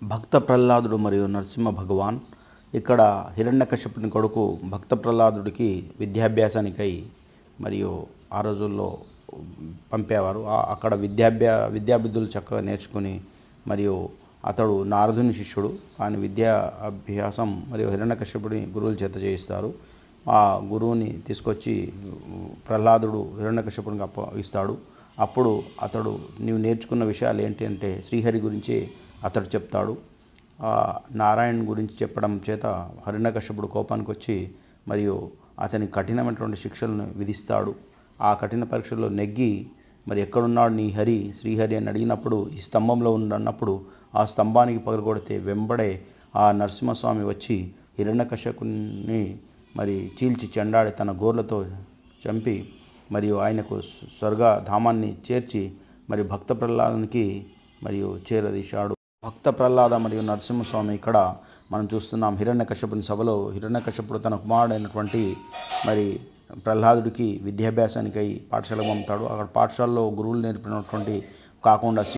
భక్త ప్రహ్లాదుడు మరియు నరసింహ భగవాన్ ఇక్కడ హిరణ్యకశ్యపుని కొడుకు భక్త ప్రహ్లాదుడికి విద్యాభ్యాసానికై మరియు ఆ రోజుల్లో పంపేవారు. అక్కడ విద్యాబుద్ధులు చక్కగా నేర్చుకుని మరియు అతడు నారదుని శిష్యుడు. కానీ విద్యా అభ్యాసం మరియు హిరణ్యకశ్యపుని గురువుల చేత చేయిస్తారు. ఆ గురువుని తీసుకొచ్చి ప్రహ్లాదుడు హిరణ్యకశ్యపునికి అప్పగిస్తాడు. అప్పుడు అతడు నీవు నేర్చుకున్న విషయాలు ఏంటి అంటే శ్రీహరి గురించి అతడు చెప్తాడు. నారాయణ గురించి చెప్పడం చేత హిరణ్యకశ్యపుడు కోపానికి వచ్చి మరియు అతని కఠినమైనటువంటి శిక్షలను విధిస్తాడు. ఆ కఠిన పరీక్షల్లో నెగ్గి మరి ఎక్కడున్నాడు నీ హరి శ్రీహరి అని అడిగినప్పుడు ఈ స్తంభంలో ఉన్నప్పుడు ఆ స్తంభానికి పగలగొడితే వెంబడే ఆ నరసింహస్వామి వచ్చి హిరణ్యకశ్యపుని మరి చీల్చి చెండాడి తన గోర్లతో చంపి మరియు ఆయనకు స్వర్గధామాన్ని చేర్చి మరి భక్త ప్రహ్లాదానికి మరియు చేరదీశాడు. భక్త ప్రహ్లాద మరియు నరసింహస్వామి ఇక్కడ మనం చూస్తున్నాం. హిరణ్యకశ్యపుని సభలో హిరణ్యకశ్యపుడు తన కుమారుడైనటువంటి మరి ప్రహ్లాదుడికి విద్యాభ్యాసానికై పాఠశాలకు పంపుతాడు. అక్కడ పాఠశాలలో గురువులు నేర్పినటువంటి కాకుండా